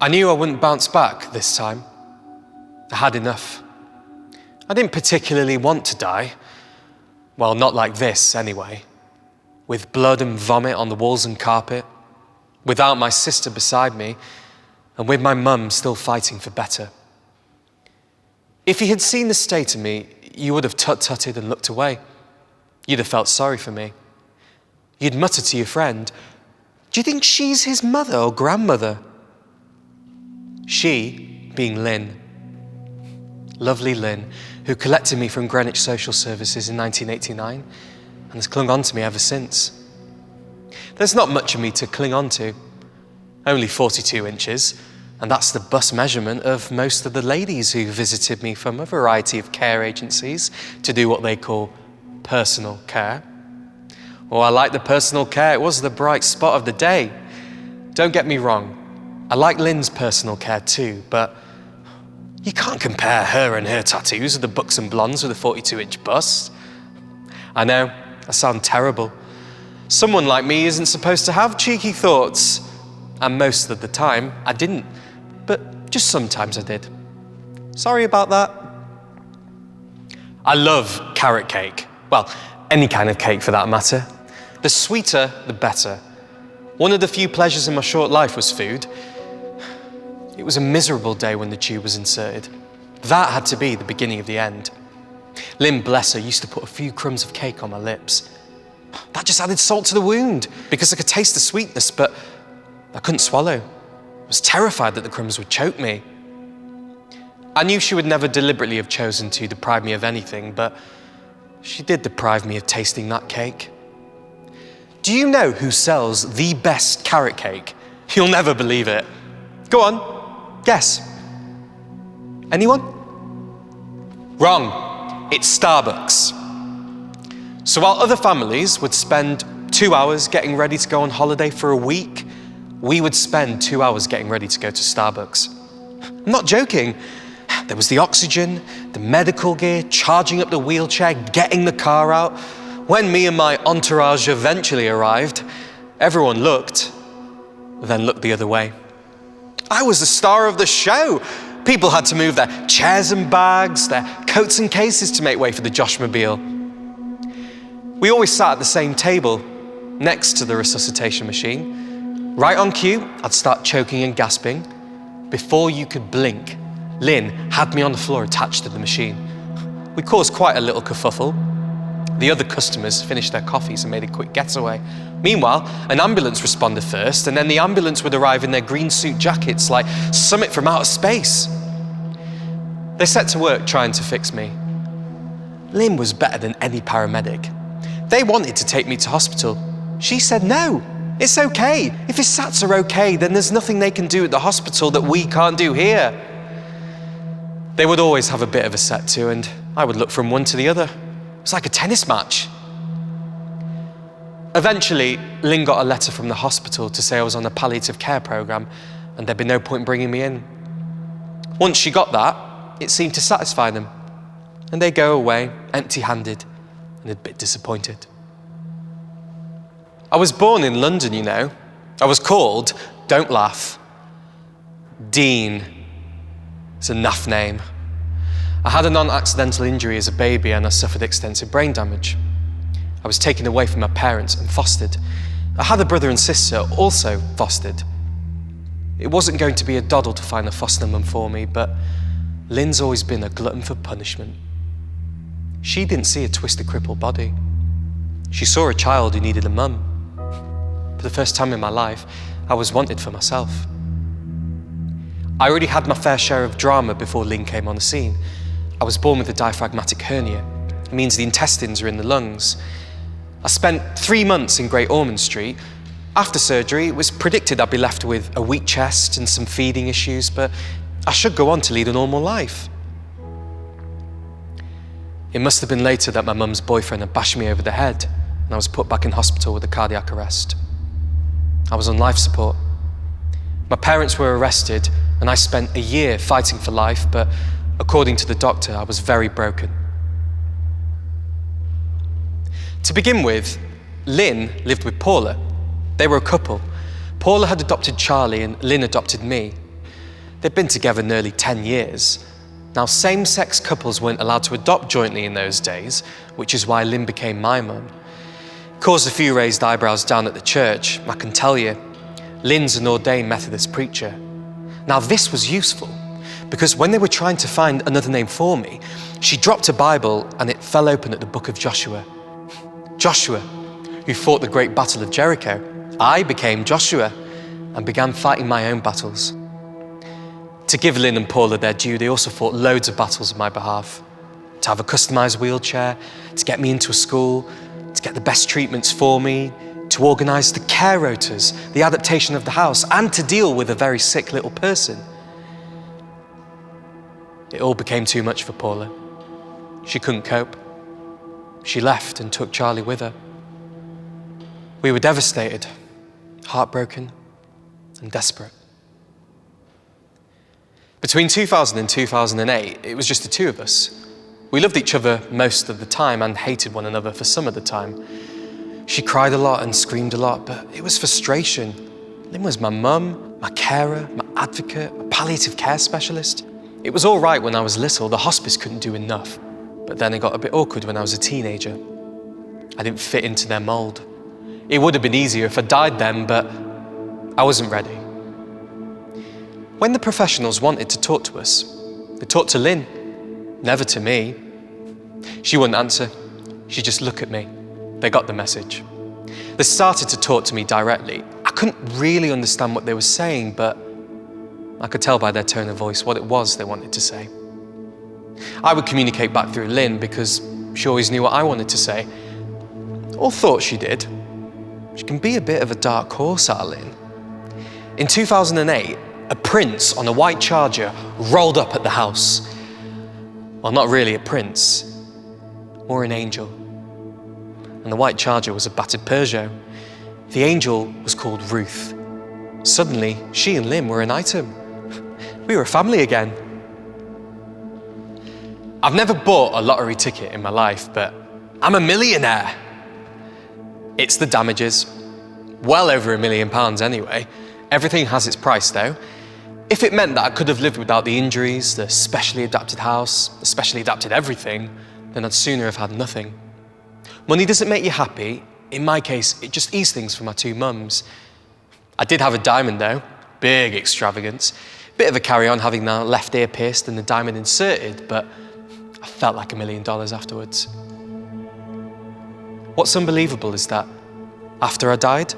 I knew I wouldn't bounce back this time. I had enough. I didn't particularly want to die. Well, not like this, anyway. With blood and vomit on the walls and carpet, without my sister beside me, and with my mum still fighting for better. If you had seen the state of me, you would have tut-tutted and looked away. You'd have felt sorry for me. You'd mutter to your friend, "Do you think she's his mother or grandmother?" She, being Lynn, lovely Lynn, who collected me from Greenwich Social Services in 1989 and has clung on to me ever since. There's not much of me to cling on to, only 42 inches, and that's the bust measurement of most of the ladies who visited me from a variety of care agencies to do what they call personal care. Oh, I like the personal care. It was the bright spot of the day. Don't get me wrong. I like Lynn's personal care too, but you can't compare her and her tattoos with the buxom blondes with a 42-inch bust. I know, I sound terrible. Someone like me isn't supposed to have cheeky thoughts. And most of the time, I didn't. But just sometimes I did. Sorry about that. I love carrot cake. Well, any kind of cake for that matter. The sweeter, the better. One of the few pleasures in my short life was food. It was a miserable day when the tube was inserted. That had to be the beginning of the end. Lynn, bless her, used to put a few crumbs of cake on my lips. That just added salt to the wound because I could taste the sweetness, but I couldn't swallow. I was terrified that the crumbs would choke me. I knew she would never deliberately have chosen to deprive me of anything, but she did deprive me of tasting that cake. Do you know who sells the best carrot cake? You'll never believe it. Go on, guess. Anyone? Wrong. It's Starbucks. So while other families would spend 2 hours getting ready to go on holiday for a week, we would spend 2 hours getting ready to go to Starbucks. I'm not joking. There was the oxygen, the medical gear, charging up the wheelchair, getting the car out. When me and my entourage eventually arrived, everyone looked, then looked the other way. I was the star of the show. People had to move their chairs and bags, their coats and cases to make way for the Joshmobile. We always sat at the same table, next to the resuscitation machine. Right on cue, I'd start choking and gasping. Before you could blink, Lynn had me on the floor attached to the machine. We caused quite a little kerfuffle. The other customers finished their coffees and made a quick getaway. Meanwhile, an ambulance responded first, and then the ambulance would arrive in their green suit jackets like Summit from outer space. They set to work trying to fix me. Lynn was better than any paramedic. They wanted to take me to hospital. She said no. It's okay. If his SATs are okay, then there's nothing they can do at the hospital that we can't do here. They would always have a bit of a set to, and I would look from one to the other. It was like a tennis match. Eventually, Lynn got a letter from the hospital to say I was on a palliative care program and there'd be no point bringing me in. Once she got that, it seemed to satisfy them, and they go away empty-handed and a bit disappointed. I was born in London, you know. I was called, don't laugh, Dean. It's a naff name. I had a non-accidental injury as a baby and I suffered extensive brain damage. I was taken away from my parents and fostered. I had a brother and sister, also fostered. It wasn't going to be a doddle to find a foster mum for me, but Lynn's always been a glutton for punishment. She didn't see a twisted, crippled body. She saw a child who needed a mum. For the first time in my life, I was wanted for myself. I already had my fair share of drama before Lynn came on the scene. I was born with a diaphragmatic hernia. It means the intestines are in the lungs. I spent 3 months in Great Ormond Street. After surgery, it was predicted I'd be left with a weak chest and some feeding issues, but I should go on to lead a normal life. It must have been later that my mum's boyfriend had bashed me over the head and I was put back in hospital with a cardiac arrest. I was on life support. My parents were arrested and I spent a year fighting for life, but according to the doctor, I was very broken. To begin with, Lynn lived with Paula. They were a couple. Paula had adopted Charlie and Lynn adopted me. They'd been together nearly 10 years. Now, same-sex couples weren't allowed to adopt jointly in those days, which is why Lynn became my mum. Caused a few raised eyebrows down at the church, I can tell you. Lynn's an ordained Methodist preacher. Now, this was useful, because when they were trying to find another name for me, she dropped a Bible and it fell open at the book of Joshua. Joshua, who fought the great battle of Jericho. I became Joshua and began fighting my own battles. To give Lynn and Paula their due, they also fought loads of battles on my behalf. To have a customized wheelchair, to get me into a school, to get the best treatments for me, to organize the care rotas, the adaptation of the house, and to deal with a very sick little person. It all became too much for Paula. She couldn't cope. She left and took Charlie with her. We were devastated, heartbroken, and desperate. Between 2000 and 2008, it was just the two of us. We loved each other most of the time and hated one another for some of the time. She cried a lot and screamed a lot, but it was frustration. Lynn was my mum, my carer, my advocate, my palliative care specialist. It was all right when I was little. The hospice couldn't do enough. But then it got a bit awkward when I was a teenager. I didn't fit into their mold. It would have been easier if I died then, but I wasn't ready. When the professionals wanted to talk to us, they talked to Lynn, never to me. She wouldn't answer. She'd just look at me. They got the message. They started to talk to me directly. I couldn't really understand what they were saying, but I could tell by their tone of voice what it was they wanted to say. I would communicate back through Lynn because she always knew what I wanted to say, or thought she did. She can be a bit of a dark horse, our Lynn. In 2008, a prince on a white Charger rolled up at the house. Well, not really a prince, more an angel. And the white Charger was a battered Peugeot. The angel was called Ruth. Suddenly, she and Lynn were an item. We were a family again. I've never bought a lottery ticket in my life, but I'm a millionaire. It's the damages. Well over £1 million anyway. Everything has its price though. If it meant that I could have lived without the injuries, the specially adapted house, the specially adapted everything, then I'd sooner have had nothing. Money doesn't make you happy. In my case, it just eased things for my two mums. I did have a diamond though, big extravagance. Bit of a carry-on having the left ear pierced and the diamond inserted, but I felt like $1 million afterwards. What's unbelievable is that after I died,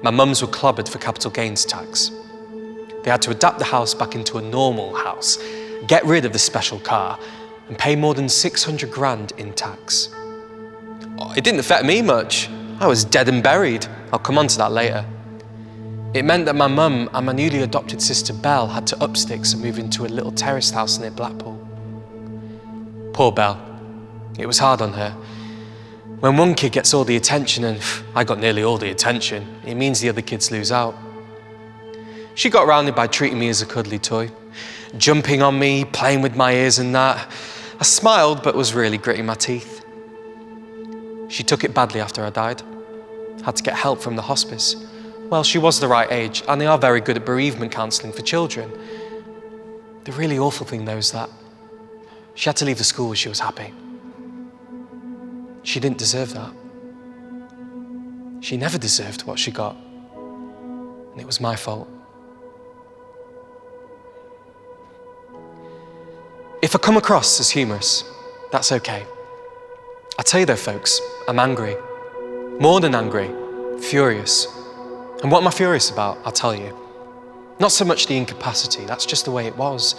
my mums were clobbered for capital gains tax. They had to adapt the house back into a normal house, get rid of the special car, and pay more than 600 grand in tax. It didn't affect me much. I was dead and buried. I'll come on to that later. It meant that my mum and my newly adopted sister Belle had to up sticks and move into a little terraced house near Blackpool. Poor Belle. It was hard on her. When one kid gets all the attention, and I got nearly all the attention, it means the other kids lose out. She got around it by treating me as a cuddly toy, jumping on me, playing with my ears and that. I smiled, but was really gritting my teeth. She took it badly after I died. Had to get help from the hospice. Well, she was the right age, and they are very good at bereavement counselling for children. The really awful thing, though, is that she had to leave the school when she was happy. She didn't deserve that. She never deserved what she got, and it was my fault. If I come across as humorous, that's okay. I tell you though, folks, I'm angry. More than angry, furious. And what am I furious about? I'll tell you. Not so much the incapacity, that's just the way it was,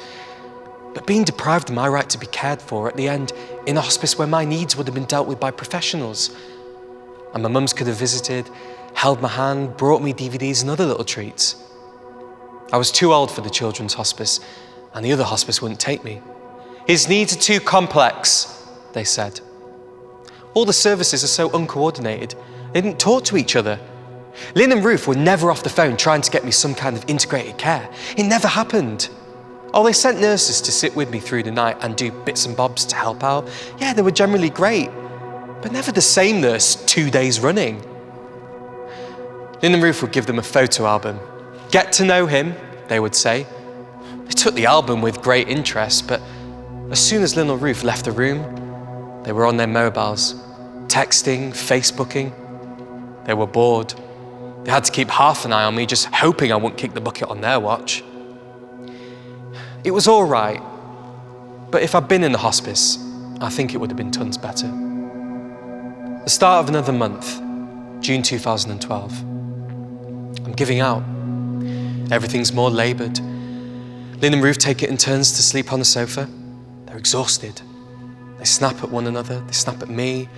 but being deprived of my right to be cared for at the end in a hospice where my needs would have been dealt with by professionals. And my mums could have visited, held my hand, brought me DVDs and other little treats. I was too old for the children's hospice, and the other hospice wouldn't take me. His needs are too complex, they said. All the services are so uncoordinated. They didn't talk to each other. Lynn and Ruth were never off the phone trying to get me some kind of integrated care. It never happened. Oh, they sent nurses to sit with me through the night and do bits and bobs to help out. Yeah, they were generally great, but never the same nurse 2 days running. Lynn and Ruth would give them a photo album. Get to know him, they would say. They took the album with great interest, but as soon as Lynn or Ruth left the room, they were on their mobiles, texting, Facebooking. They were bored. They had to keep half an eye on me, just hoping I wouldn't kick the bucket on their watch. It was all right, but if I'd been in the hospice, I think it would have been tons better. The start of another month, June 2012. I'm giving out. Everything's more laboured. Lynn and Ruth take it in turns to sleep on the sofa. They're exhausted. They snap at one another, they snap at me.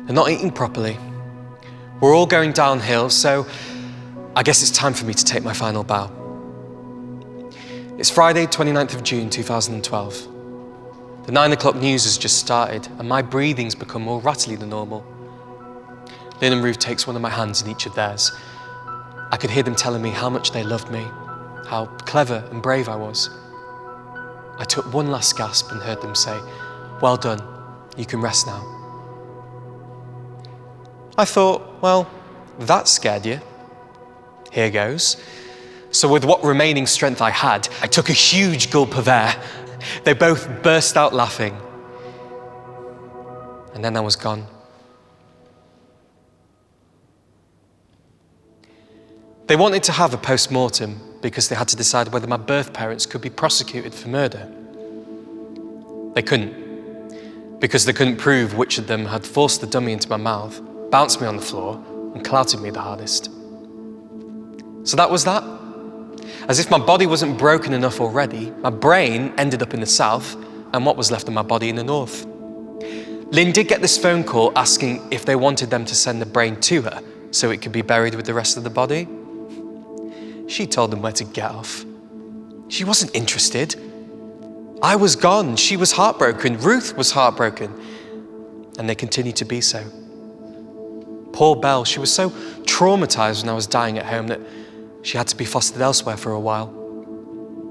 They're not eating properly. We're all going downhill, so I guess it's time for me to take my final bow. It's Friday, 29th of June, 2012. The 9 o'clock news has just started, and my breathing's become more rattly than normal. Lynn and Ruth takes one of my hands in each of theirs. I could hear them telling me how much they loved me, how clever and brave I was. I took one last gasp and heard them say, "Well done, you can rest now." I thought, well, that scared you. Here goes. So with what remaining strength I had, I took a huge gulp of air. They both burst out laughing. And then I was gone. They wanted to have a post-mortem because they had to decide whether my birth parents could be prosecuted for murder. They couldn't, because they couldn't prove which of them had forced the dummy into my mouth, bounced me on the floor, and clouted me the hardest. So that was that. As if my body wasn't broken enough already, my brain ended up in the south, and what was left of my body in the north. Lynn did get this phone call asking if they wanted them to send the brain to her so it could be buried with the rest of the body. She told them where to get off. She wasn't interested. I was gone. She was heartbroken. Ruth was heartbroken. And they continued to be so. Poor Belle, she was so traumatized when I was dying at home that she had to be fostered elsewhere for a while.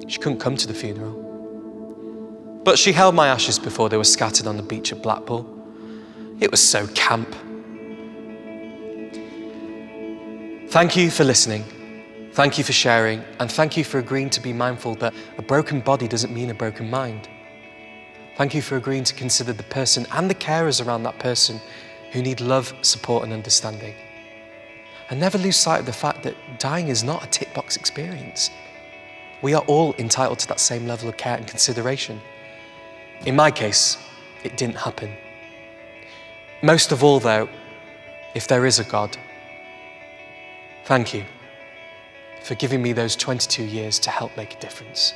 She couldn't come to the funeral. But she held my ashes before they were scattered on the beach at Blackpool. It was so camp. Thank you for listening. Thank you for sharing, and thank you for agreeing to be mindful that a broken body doesn't mean a broken mind. Thank you for agreeing to consider the person and the carers around that person who need love, support, and understanding. And never lose sight of the fact that dying is not a tick box experience. We are all entitled to that same level of care and consideration. In my case, it didn't happen. Most of all though, if there is a God, thank you for giving me those 22 years to help make a difference.